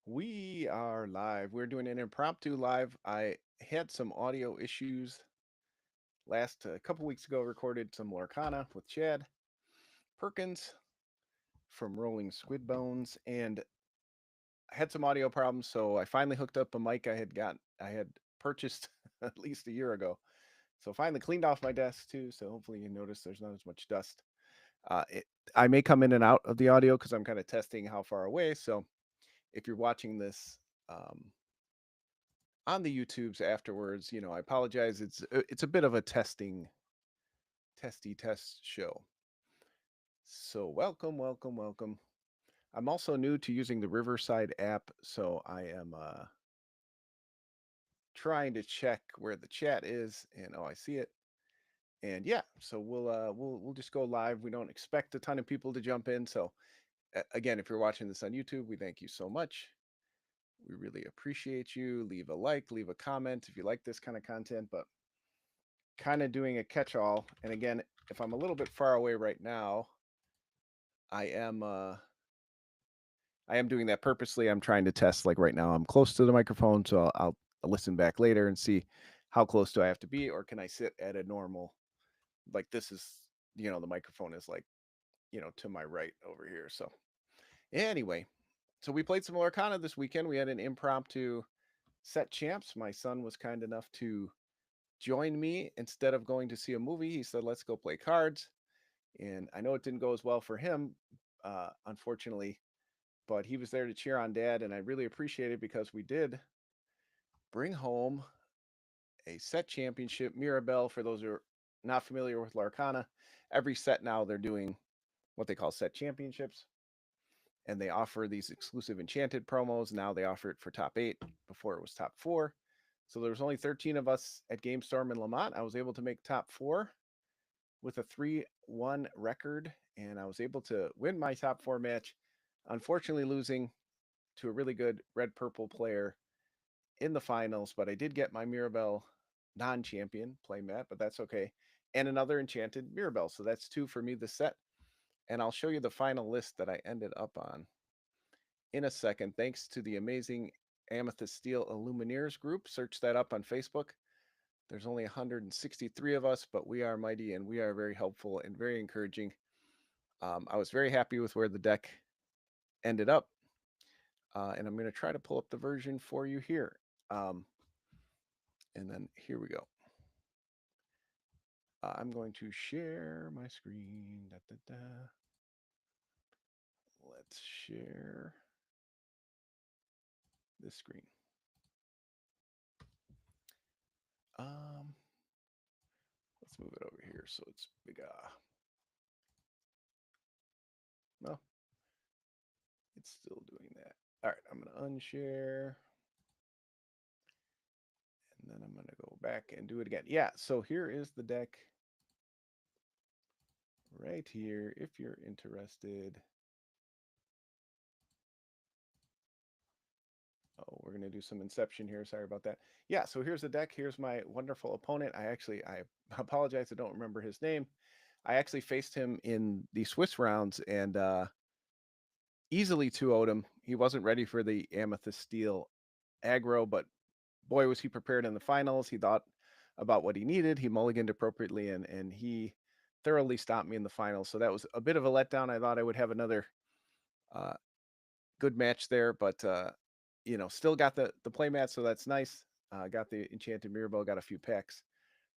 We are live. We're doing an impromptu live. I had some audio issues last a couple weeks ago. Recorded some Lorcana with Chad Perkins from Rolling Squid Bones, and I had some audio problems. So I finally hooked up a mic I had purchased at least a year ago. So finally cleaned off my desk too. So hopefully you notice there's not as much dust. Uh, it, I may come in and out of the audio because I'm kind of testing how far away. So if you're watching this on the YouTubes afterwards, I apologize. It's a bit of a testy test show. So welcome, welcome, welcome. I'm also new to using the Riverside app, so I am trying to check where the chat is, and oh, I see it. And yeah, so we'll just go live. We don't expect a ton of people to jump in, so again, if you're watching this on YouTube, we thank you so much. We really appreciate you. Leave a like, leave a comment if you like this kind of content, but kind of doing a catch-all. And again, if I'm a little bit far away right now, I am uh I am doing that purposely. I'm trying to test like right now I'm close to the microphone, so I'll listen back later and see how close do I have to be, or can I sit at a normal, like this is, the microphone is like, to my right over here. So anyway, so we played some Lorcana this weekend. We had an impromptu set champs. My son was kind enough to join me instead of going to see a movie. He said, let's go play cards. And I know it didn't go as well for him, unfortunately, but he was there to cheer on dad. And I really appreciate it because we did bring home a set championship. Mirabelle, for those who are not familiar with Larcana, every set now they're doing what they call set championships. And they offer these exclusive enchanted promos. Now they offer it for top 8. Before it was top 4. So there was only 13 of us at Game Storm in Lamont. I was able to make top 4 with a 3-1 record, and I was able to win my top 4 match, unfortunately losing to a really good red purple player in the finals. But I did get my Mirabelle non-champion playmat, but that's okay, and another enchanted Mirabelle. So that's 2 for me this set, and I'll show you the final list that I ended up on in a second. Thanks to the amazing Amethyst Steel Illumineers group. Search that up on Facebook. There's only 163 of us, but we are mighty and we are very helpful and very encouraging. I was very happy with where the deck ended up, and I'm going to try to pull up the version for you here. Um, and then here we go. I'm going to share my screen. Da, da, da. Let's share this screen. Um, let's move it over here so it's bigger. No, it's still doing that. All right, I'm going to unshare. And then I'm going to go back and do it again. Yeah, so here is the deck right here if you're interested. Oh, we're going to do some inception here. Sorry about that. Yeah, so here's the deck. Here's my wonderful opponent. I apologize. I don't remember his name. I actually faced him in the Swiss rounds and easily 2-0'd him. He wasn't ready for the Amethyst Steel aggro, but boy, was he prepared in the finals. He thought about what he needed. He mulliganed appropriately, and he thoroughly stopped me in the finals. So that was a bit of a letdown. I thought I would have another uh, good match there, but still got the playmat, so that's nice. Got the Enchanted Mirabelle, got a few packs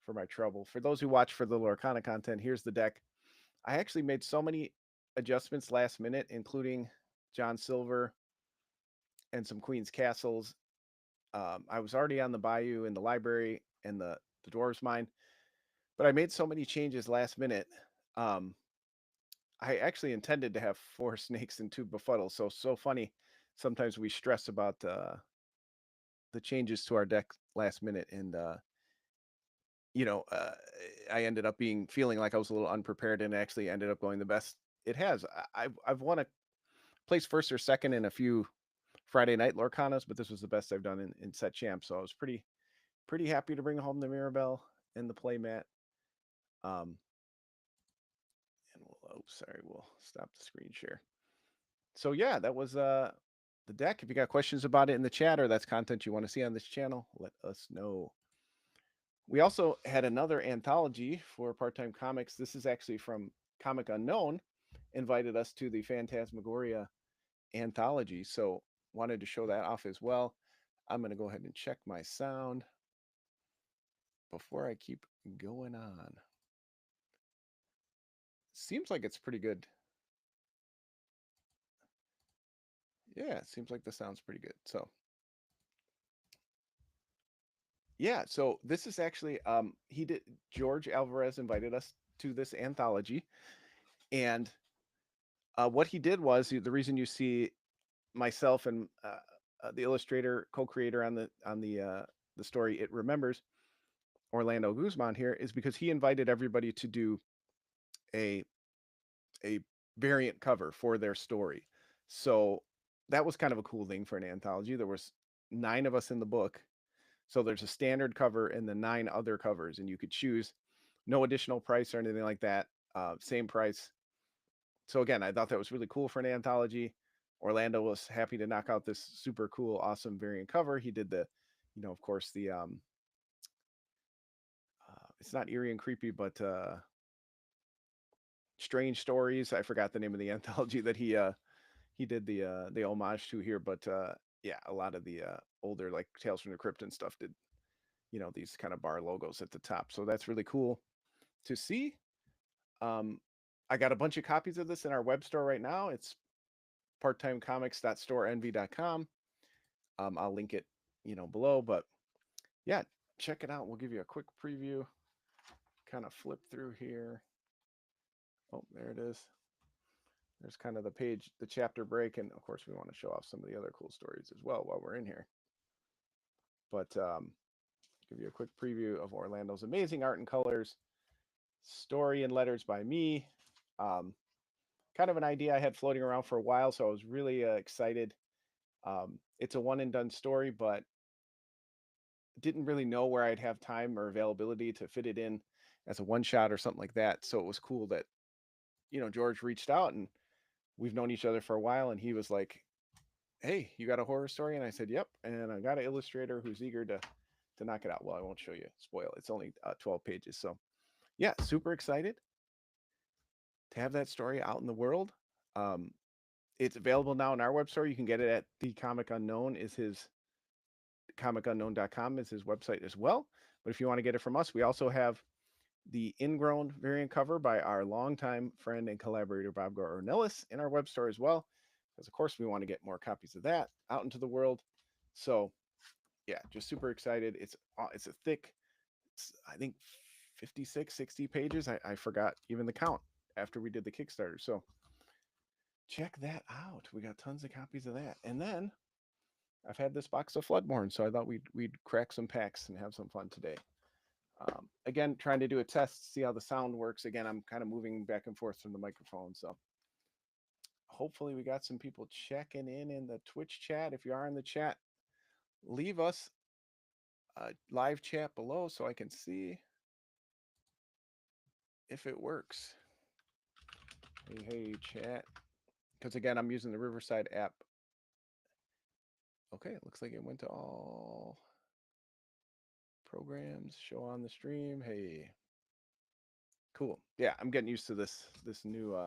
for my trouble. For those who watch for the Lorcana content, here's the deck. I actually made so many adjustments last minute, including John Silver and some Queen's Castles. I was already on the Bayou in the library and the Dwarves Mine, but I made so many changes last minute. Um, I actually intended to have 4 snakes and 2 befuddles. So funny. Sometimes we stress about the changes to our deck last minute, and you know, uh, I ended up feeling like I was a little unprepared, and actually ended up going the best it has. I've won a place first or second in a few Friday night Lorcanas, but this was the best I've done in set champ. So I was pretty happy to bring home the Mirabelle and the playmat. Um, and we'll stop the screen share. So yeah, that was the deck. If you got questions about it in the chat or that's content you want to see on this channel, let us know. We also had another anthology for part-time comics. This is actually from Comic Unknown, invited us to the Phantasmagoria anthology. So wanted to show that off as well. I'm going to go ahead and check my sound before I keep going on. Seems like it's pretty good. Yeah, it seems like the sound's pretty good. So yeah, so this is actually he did George Alvarez invited us to this anthology, and what he did was the reason you see myself and the illustrator co-creator on the story It Remembers, Orlando Guzman here, is because he invited everybody to do a a variant cover for their story. So that was kind of a cool thing for an anthology. There was 9 of us in the book. So there's a standard cover and the 9 other covers, and you could choose. No additional price or anything like that. Same price. So again, I thought that was really cool for an anthology. Orlando was happy to knock out this super cool, awesome variant cover. He did the, of course, the it's not eerie and creepy, but strange stories. I forgot the name of the anthology that he did the homage to here, but yeah, a lot of the older like Tales from the Crypt and stuff did, these kind of bar logos at the top. So that's really cool to see. Um, I got a bunch of copies of this in our web store right now. It's parttimecomics.storeenvy.com. I'll link it, below. But yeah, check it out. We'll give you a quick preview. Kind of flip through here. Oh, there it is. There's kind of the page, the chapter break, and of course we want to show off some of the other cool stories as well while we're in here. But give you a quick preview of Orlando's amazing art and colors, story and letters by me. Kind of an idea I had floating around for a while, so I was really excited. It's a one and done story, but didn't really know where I'd have time or availability to fit it in as a one shot or something like that. So it was cool that, George reached out, and we've known each other for a while, and he was like, "Hey, you got a horror story?" And I said, "Yep." And I got an illustrator who's eager to knock it out. Well, I won't show you, spoil. It's only 12 pages. So yeah, super excited to have that story out in the world. Um, it's available now in our web store. You can get it at The Comic Unknown is his comicunknown.com is his website as well. But if you want to get it from us, we also have the ingrown variant cover by our longtime friend and collaborator Bob Ornelas in our web store as well, because of course we want to get more copies of that out into the world. So yeah, just super excited. It's a thick, I think 56, 60 pages. I forgot even the count after we did the Kickstarter. So check that out. We got tons of copies of that. And then I've had this box of Floodborn, so I thought we'd crack some packs and have some fun today. Again, trying to do a test, see how the sound works. Again, I'm kind of moving back and forth from the microphone, so hopefully we got some people checking in the Twitch chat. If you are in the chat, leave us a live chat below so I can see if it works. Hey, chat. Because again, I'm using the Riverside app. Okay, it looks like it went to all programs, show on the stream. Hey, cool. Yeah, I'm getting used to this new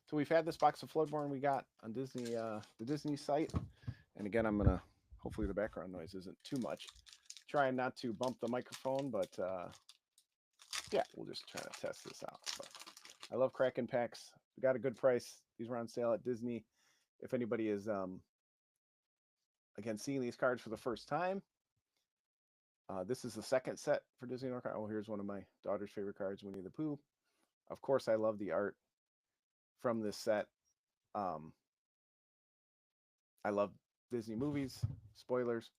so we've had this box of Floodborn we got on Disney the Disney site. And again, I'm gonna hopefully the background noise isn't too much. Trying not to bump the microphone, but yeah, we'll just try to test this out. But I love cracking packs. We got a good price. These were on sale at Disney. If anybody is again seeing these cards for the first time, this is the second set for Disney Lorcana. Oh, here's one of my daughter's favorite cards, Winnie the Pooh. Of course, I love the art from this set. I love Disney movies, spoilers,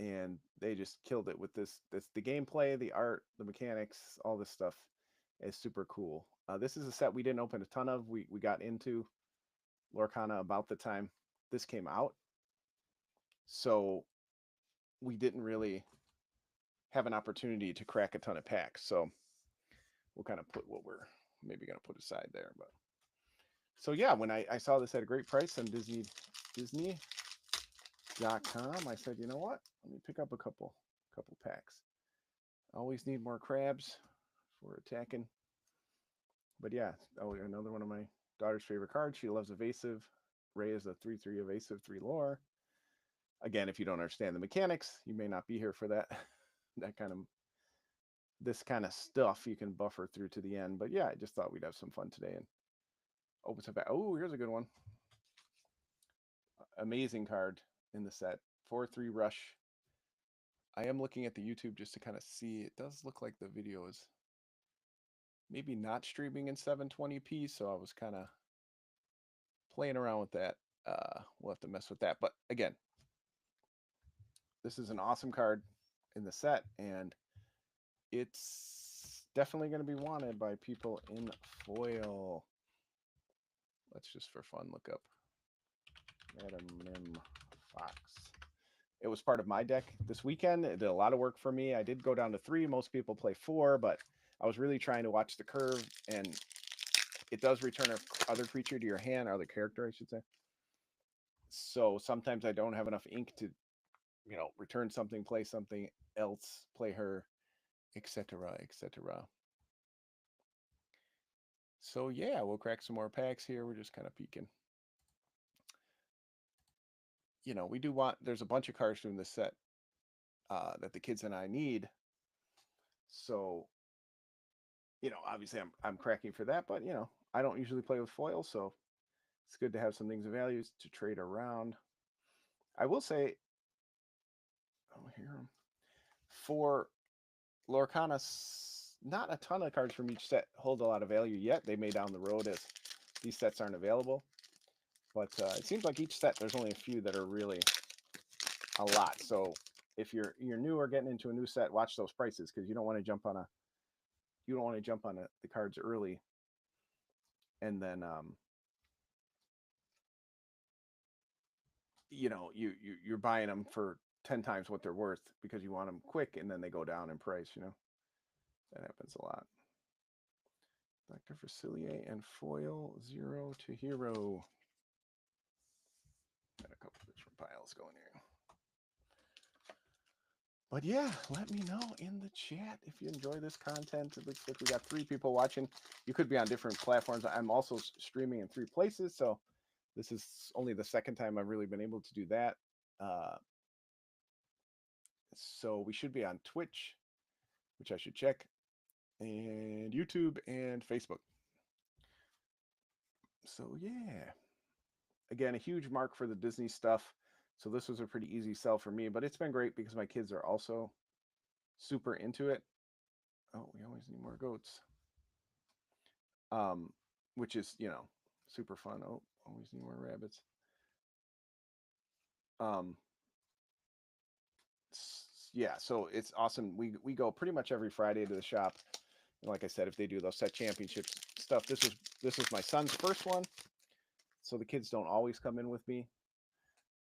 and they just killed it with this the gameplay, the art, the mechanics, all this stuff is super cool. This is a set we didn't open a ton of. We got into Lorcana about the time this came out, so we didn't really have an opportunity to crack a ton of packs. So we'll kind of put what we're maybe going to put aside there. But So yeah, when I saw this at a great price on Disney.com, I said, you know what? Let me pick up a couple packs. Always need more crabs for attacking. But yeah, oh, another one of my daughter's favorite cards. She loves evasive. Ray is a 3/3 evasive, 3 lore. Again, if you don't understand the mechanics, you may not be here for that. that kind of this kind of stuff you can buffer through to the end. But yeah, I just thought we'd have some fun today and open some back. Oh, here's a good one. Amazing card in the set. 4/3 rush. I am looking at the YouTube just to kind of see. It does look like the video is maybe not streaming in 720p, so I was kind of playing around with that. We'll have to mess with that. But again, this is an awesome card in the set, and it's definitely going to be wanted by people in foil. Let's just for fun look up Madam Mim Fox. It was part of my deck this weekend. It did a lot of work for me. I did go down to 3. Most people play 4, but I was really trying to watch the curve, and it does return another creature to your hand, or other character, I should say. So sometimes I don't have enough ink to, return something, play something else, play her, etc., etc. So yeah, we'll crack some more packs here. We're just kind of peeking. We do want, there's a bunch of cards from this set that the kids and I need. So, obviously I'm cracking for that, but I don't usually play with foil, so it's good to have some things of value to trade around. I will say, for Lorcana, not a ton of cards from each set hold a lot of value yet. They may down the road as these sets aren't available. But it seems like each set there's only a few that are really a lot. So if you're new or getting into a new set, watch those prices, because you don't want to jump on the cards early, and then you're buying them for 10 times what they're worth because you want them quick, and then they go down in price. That happens a lot. Dr. Facilier and foil 0 to hero. Got a couple different piles going here. But yeah, let me know in the chat if you enjoy this content. It looks like we got 3 people watching. You could be on different platforms. I'm also streaming in 3 places, so this is only the second time I've really been able to do that. So we should be on Twitch, which I should check, and YouTube and Facebook. So yeah, again, a huge mark for the Disney stuff. So this was a pretty easy sell for me, but it's been great because my kids are also super into it. Oh, we always need more goats. Which is, super fun. Oh, always need more rabbits. Yeah, so it's awesome. We go pretty much every Friday to the shop. And like I said, if they do those set championships stuff, this was my son's first one, so the kids don't always come in with me.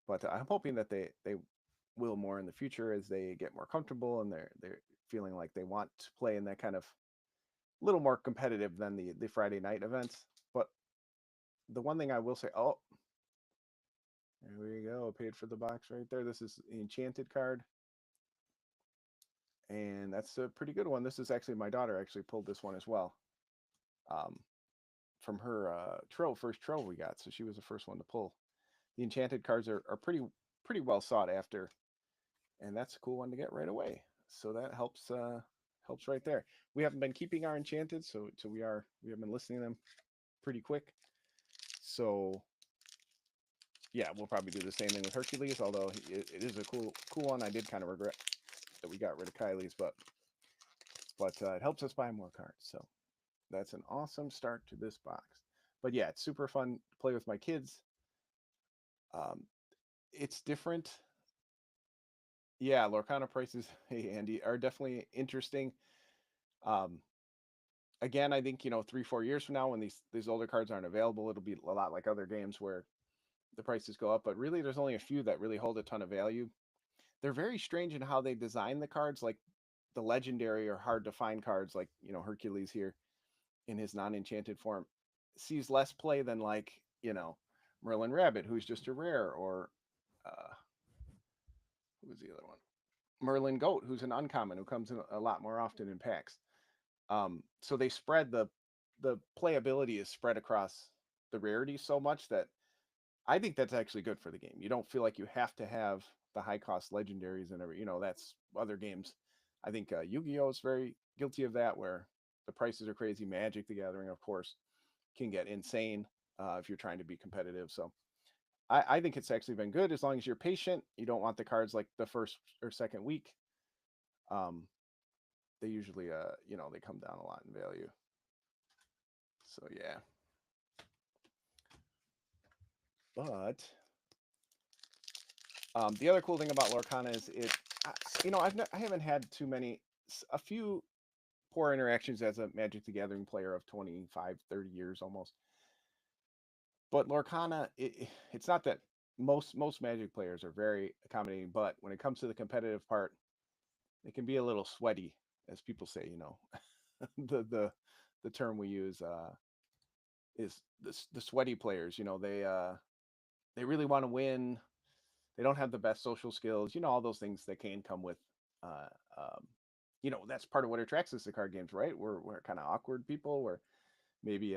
But I'm hoping that they will more in the future as they get more comfortable and they're feeling like they want to play in that kind of little more competitive than the Friday night events. But the one thing I will say, oh, there we go, paid for the box right there. This is the enchanted card, and that's a pretty good one. This is actually, my daughter actually pulled this one as well, from her first trove we got. So she was the first one to pull. The enchanted cards are pretty well sought after, and that's a cool one to get right away. So that helps right there. We haven't been keeping our enchanted, so we have been listening to them pretty quick. So yeah, we'll probably do the same thing with Hercules, although it is a cool one. I did kind of regret that we got rid of Kylie's, but it helps us buy more cards. So that's an awesome start to this box. But yeah, it's super fun to play with my kids. It's different. Yeah, Lorcana prices, hey Andy, are definitely interesting. Again, I think 3-4 years from now, when these older cards aren't available, it'll be a lot like other games where the prices go up. But really, there's only a few that really hold a ton of value. They're very strange in how they design the cards. Like the legendary or hard to find cards, like Hercules here in his non-enchanted form. sees less play than like, you know, Merlin Rabbit, who's just a rare, or uh, who was the other one? Merlin Goat, who's an uncommon, who comes in a lot more often in packs. So they spread the playability is spread across the rarities so much that I think that's actually good for the game. You don't feel like you have to have the high cost legendaries and every, you know, that's other games. I think Yu-Gi-Oh is very guilty of that, where the prices are crazy. Magic the Gathering, of course, can get insane if you're trying to be competitive. So I think it's actually been good as long as you're patient. You don't want the cards like the first or second week. Um, they usually, you know, they come down a lot in value. So yeah, but the other cool thing about Lorcana is it, you know, I haven't had too many, a few poor interactions as a Magic the Gathering player of 25, 30 years almost. But Lorcana, it's not that most Magic players are very accommodating, but when it comes to the competitive part, it can be a little sweaty, as people say. You know, the term we use is the sweaty players. You know, they really want to win. They don't have the best social skills. You know, all those things that can come with. Uh, um, you know, that's part of what attracts us to card games, right? We're kind of awkward people. We're maybe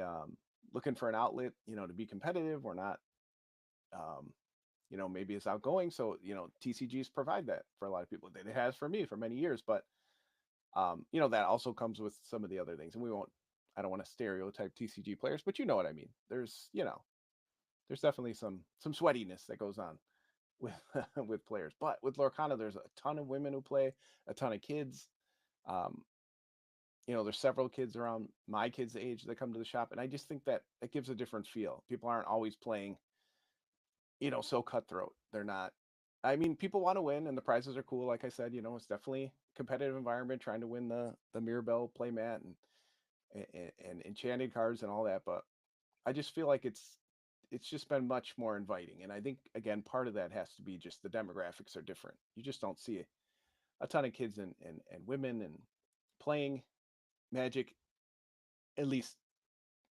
looking for an outlet, you know, to be competitive. We're not, um, you know, maybe it's outgoing. So, you know, TCGs provide that for a lot of people. It has for me for many years, but you know, that also comes with some of the other things. And we won't. I don't want to stereotype TCG players, but you know what I mean. There's, you know, there's definitely some sweatiness that goes on with with players. But with Lorcana, there's a ton of women who play, a ton of kids. Um, you know, there's several kids around my kids' age that come to the shop, and I just think that it gives a different feel. People aren't always playing, you know, so cutthroat. They're not. I mean, people want to win, and the prizes are cool. Like I said, you know, it's definitely a competitive environment, trying to win the Mirabelle playmat and enchanted cards and all that. But I just feel like it's just been much more inviting, and I think again part of that has to be just the demographics are different. You just don't see a ton of kids and women and playing Magic, at least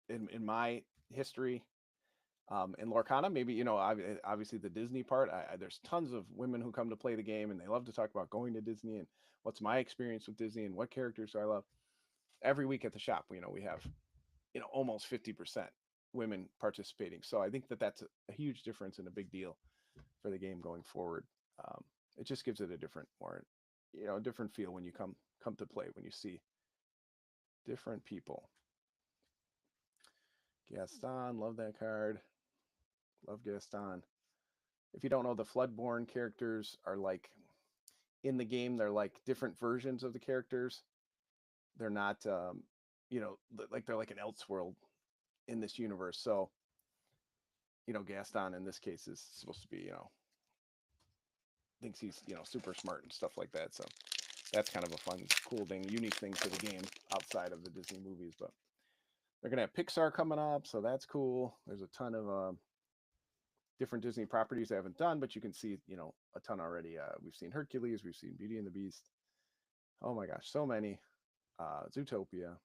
in my history. In Lorcana, maybe, you know, obviously the Disney part. There's tons of women who come to play the game, and they love to talk about going to Disney and what's my experience with Disney and what characters do I love. Every week at the shop, you know, we have, you know, almost 50% women participating. So I think that that's a huge difference and a big deal for the game going forward. Um, it just gives it a different, more, you know, a different feel when you come to play, when you see different people. Gaston, love that card. Love Gaston. If you don't know, the Floodborn characters are like in the game. They're like different versions of the characters. They're not, you know, like they're like an Elseworld in this universe. So, you know, Gaston in this case is supposed to be, you know, thinks he's, you know, super smart and stuff like that. So that's kind of a fun, cool thing, unique thing to the game outside of the Disney movies. But they're gonna have Pixar coming up, so that's cool. There's a ton of different Disney properties I haven't done, but you can see, you know, a ton already. We've seen Hercules, we've seen Beauty and the Beast. Oh my gosh, so many. Zootopia,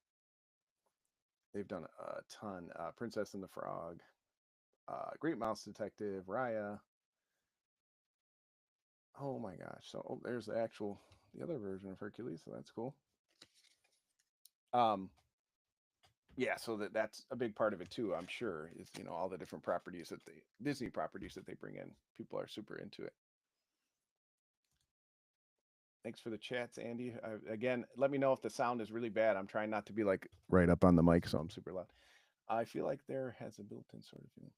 they've done a ton. Princess and the Frog, Great Mouse Detective, Raya. Oh my gosh. So there's the actual the other version of Hercules, so that's cool. Um, yeah, so that's a big part of it too. I'm sure is, you know, all the different properties that they Disney properties that they bring in. People are super into it. Thanks for the chats, Andy. Again, let me know if the sound is really bad. I'm trying not to be like right up on the mic, so I'm super loud. I feel like there has a built-in sort of feeling.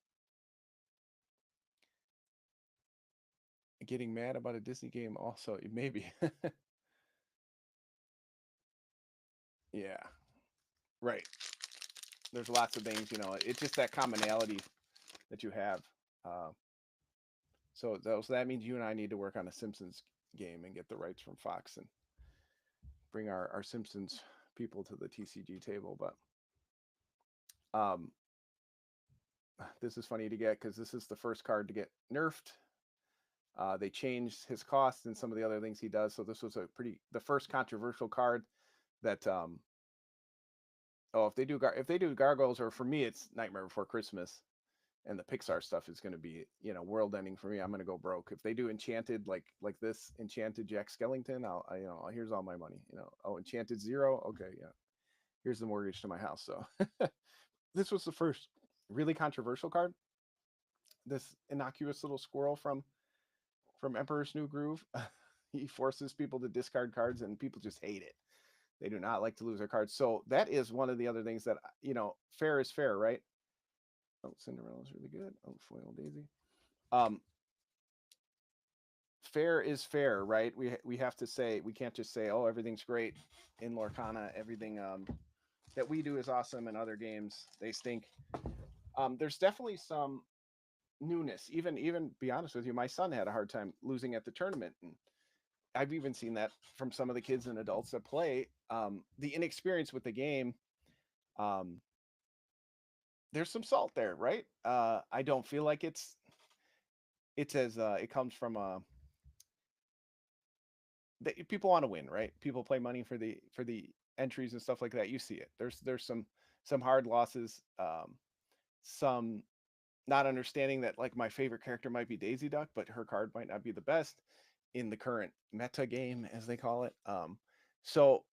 Getting mad about a Disney game, also maybe. Yeah, right. There's lots of things, you know. It's just that commonality that you have. Uh, so that means you and I need to work on a Simpsons game and get the rights from Fox and bring our Simpsons people to the TCG table. But um, this is funny to get because this is the first card to get nerfed. They changed his cost and some of the other things he does. So this was the first controversial card that Oh, if they do gargoyles, or for me it's Nightmare Before Christmas, and the Pixar stuff is going to be, world ending for me. I'm going to go broke. If they do enchanted, like this enchanted Jack Skellington, here's all my money. Oh, enchanted Zero. Okay, yeah, here's the mortgage to my house. So this was the first really controversial card. This innocuous little squirrel from Emperor's New Groove. He forces people to discard cards, and people just hate it. They do not like to lose their cards. So that is one of the other things that, fair is fair, right? Oh, Cinderella's really good. Oh, foil Daisy. Um, Fair is fair, right? We have to say, we can't just say, oh, everything's great in Lorcana. Everything that we do is awesome, and other games they stink. There's definitely some newness. Even be honest with you, my son had a hard time losing at the tournament, and I've even seen that from some of the kids and adults that play. The inexperience with the game, um, there's some salt there, right? I don't feel like it's as it comes from people want to win, right? People play money for the entries and stuff like that. You see it. There's some hard losses, some not understanding that, like, my favorite character might be Daisy Duck, but her card might not be the best in the current meta game, as they call it. So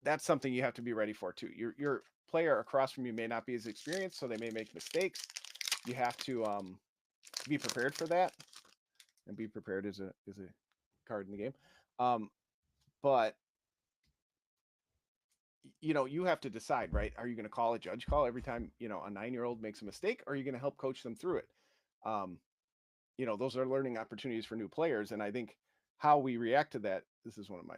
that's something you have to be ready for too. Your player across from you may not be as experienced, so they may make mistakes. You have to be prepared for that, and be prepared is a card in the game. Um, but you have to decide, right? Are you going to call a judge call every time a 9-year-old makes a mistake, or are you going to help coach them through it? Um, those are learning opportunities for new players, and I think how we react to that. This is one of my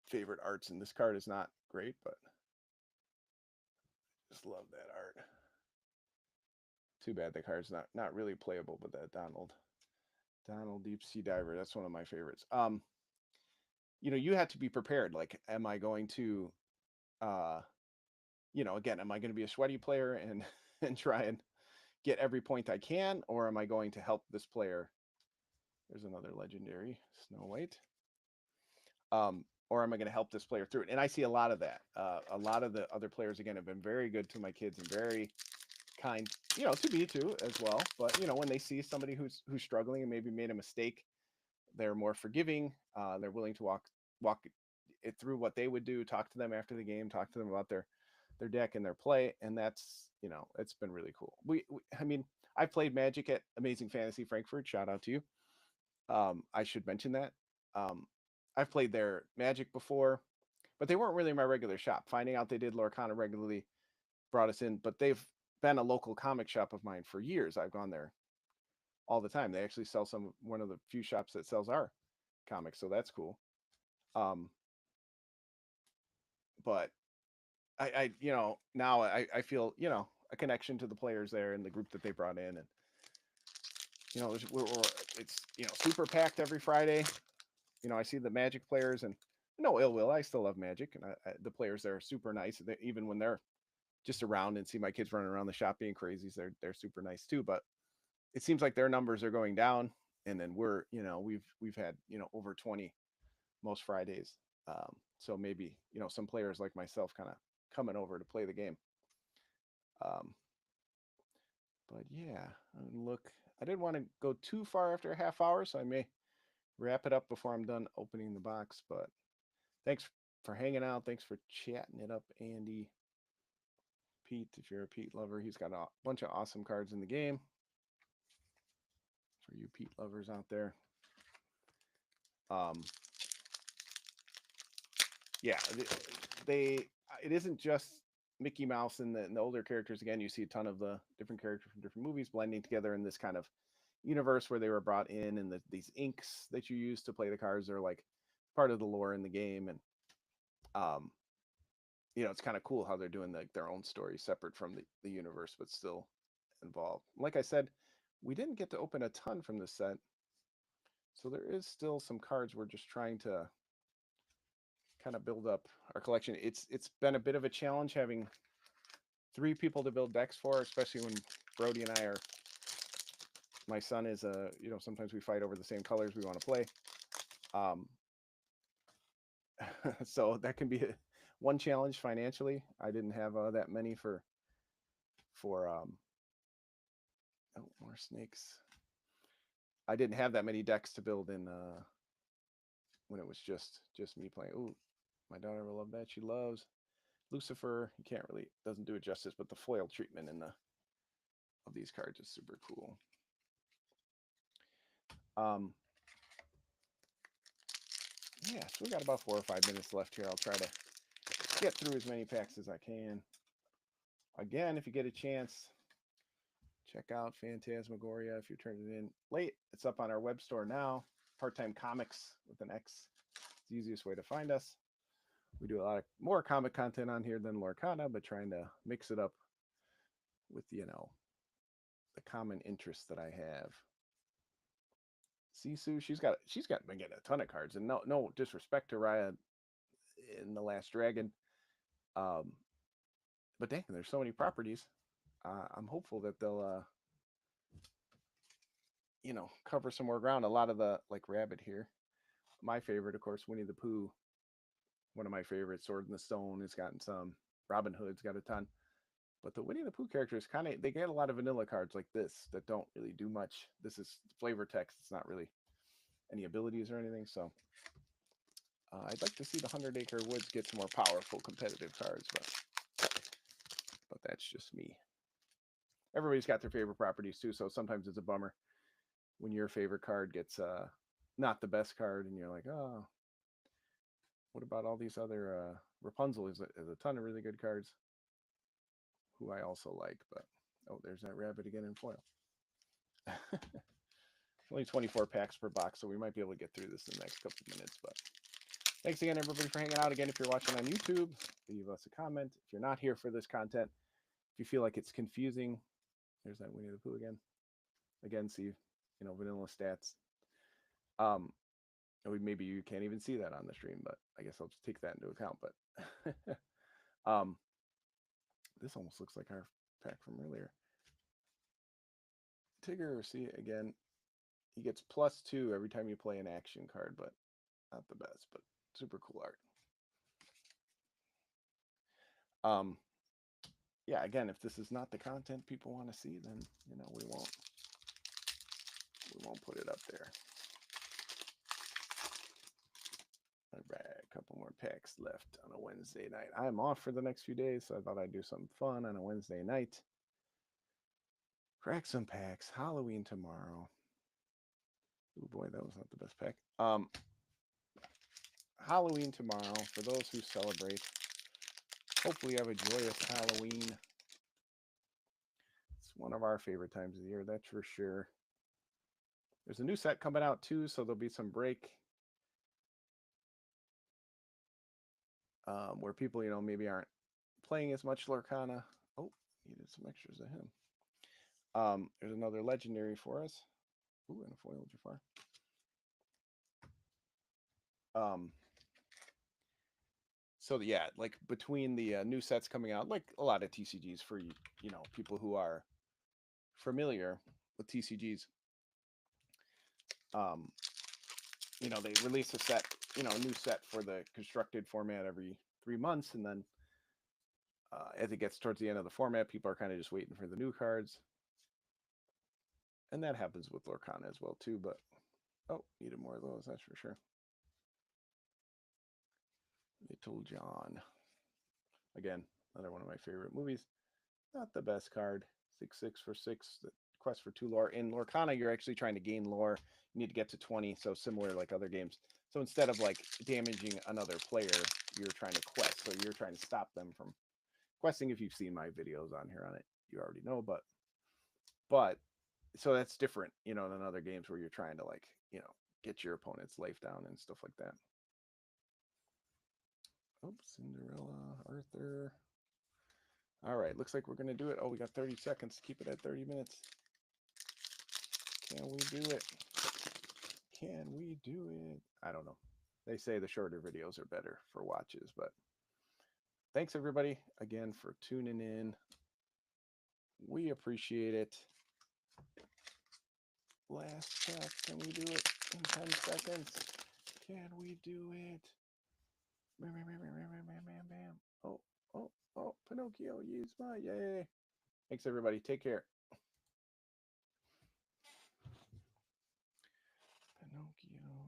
favorite arts, and this card is not great, but just love that art. Too bad the card's not really playable, but that Donald Deep Sea Diver, that's one of my favorites. You have to be prepared. Like, am I going to uh again, am I going to be a sweaty player and and try and get every point I can, or am I going to help this player? There's another legendary Snow White. Or am I going to help this player through it? And I see a lot of that. A lot of the other players, again, have been very good to my kids and very kind, to me too as well. But when they see somebody who's struggling and maybe made a mistake, they're more forgiving. They're willing to walk it through what they would do. Talk to them after the game. Talk to them about their deck and their play, and that's it's been really cool. I mean, I've played Magic at Amazing Fantasy Frankfurt. Shout out to you. I should mention that. Um, I've played their Magic before, but they weren't really my regular shop. Finding out they did Lorcana regularly brought us in, but they've been a local comic shop of mine for years. I've gone there all the time. They actually sell one of the few shops that sells our comics, so that's cool. Um, but now I feel a connection to the players there and the group that they brought in, and it's super packed every Friday. I see the Magic players, and no ill will. I still love Magic, and the players there are super nice. Even when they're just around and see my kids running around the shop being crazies, they're super nice too. But it seems like their numbers are going down, and then we've had over 20 most Fridays. So maybe some players like myself kind of coming over to play the game. Um, but yeah, look, I didn't want to go too far after a half hour, so I may wrap it up before I'm done opening the box. But thanks for hanging out. Thanks for chatting it up, Andy. Pete, if you're a Pete lover, he's got a bunch of awesome cards in the game for you Pete lovers out there. Um, yeah, it isn't just Mickey Mouse and the older characters. Again, you see a ton of the different characters from different movies blending together in this kind of universe where they were brought in, and these inks that you use to play the cards are like part of the lore in the game. And um, it's kind of cool how they're doing their own story separate from the universe, but still involved. Like I said, we didn't get to open a ton from this set, so there is still some cards we're just trying to kind of build up our collection. It's been a bit of a challenge having 3 people to build decks for, especially when Brody and I are. My son is sometimes we fight over the same colors we want to play. Um, so that can be one challenge financially. I didn't have that many for oh, more snakes. I didn't have that many decks to build in when it was just me playing. Ooh, my daughter will love that. She loves Lucifer. You can't really, doesn't do it justice, but the foil treatment in the of these cards is super cool. Yeah, so we got about 4 or 5 minutes left here. I'll try to get through as many packs as I can. Again, if you get a chance, check out Phantasmagoria if you're turning it in late. It's up on our web store now. Part-Time Comics with an X. It's the easiest way to find us. We do a lot of more comic content on here than Lorcana, but trying to mix it up with, you know, the common interests that I have. Sisu, she's been getting a ton of cards, and no disrespect to Raya in The Last Dragon. But dang, there's so many properties. I'm hopeful that they'll you know, cover some more ground. A lot of the, like Rabbit here. My favorite, of course, Winnie the Pooh. One of my favorites. Sword in the Stone has gotten some. Robin Hood's got a ton. But the Winnie the Pooh characters kind of, they get a lot of vanilla cards like this that don't really do much. This is flavor text. It's not really any abilities or anything. So I'd like to see the 100 Acre Woods get some more powerful competitive cards, but that's just me. Everybody's got their favorite properties too, so sometimes it's a bummer when your favorite card gets not the best card, and you're like, oh, what about all these other Rapunzel is a ton of really good cards, who I also like, but oh, there's that rabbit again in foil. Only 24 packs per box, so we might be able to get through this in the next couple of minutes, but thanks again, everybody, for hanging out. Again, if you're watching on YouTube, leave us a comment. If you're not here for this content, if you feel like it's confusing, there's that Winnie the Pooh again. Again, see, you know, vanilla stats. Maybe you can't even see that on the stream, but I guess I'll just take that into account. But this almost looks like our pack from earlier. Tigger, see again, he gets +2 every time you play an action card, but not the best, but super cool art. Yeah, again, if this is not the content people want to see, then, you know, we won't put it up there. All right, a couple more packs left on a Wednesday night. I'm off for the next few days, so I thought I'd do something fun on a Wednesday night. Crack some packs. Halloween tomorrow. Oh boy, that was not the best pack. Halloween tomorrow, for those who celebrate. Hopefully you have a joyous Halloween. It's one of our favorite times of the year, that's for sure. There's a new set coming out too, so there'll be some break. Where people, you know, maybe aren't playing as much Lorcana. Oh, needed some extras of him. There's another legendary for us. Ooh, and a foil Jafar. So yeah, like between the new sets coming out, like a lot of TCGs for, you know, people who are familiar with TCGs, you know, they release a set, you know, a new set for the constructed format every 3 months, and then as it gets towards the end of the format, people are kind of just waiting for the new cards, and that happens with Lorcana as well too. But oh, needed more of those, that's for sure. Little John, again, another one of my favorite movies. Not the best card. 6/6 for 6. The quest for 2 lore. In Lorcana, you're actually trying to gain lore. You need to get to 20, so similar like other games. So instead of like damaging another player, you're trying to quest. So you're trying to stop them from questing. If you've seen my videos on here on it, you already know. But so that's different, you know, than other games where you're trying to, like, you know, get your opponent's life down and stuff like that. Oops, Cinderella, Arthur. All right, looks like we're going to do it. Oh, we got 30 seconds. Keep it at 30 minutes. Can we do it? Can we do it? I don't know. They say the shorter videos are better for watches, but thanks everybody again for tuning in. We appreciate it. Last pack. Can we do it in 10 seconds? Can we do it? Bam, bam, bam, bam, bam, bam, bam, bam. Oh, oh, oh, Pinocchio, use my yay. Thanks everybody. Take care. Pinocchio.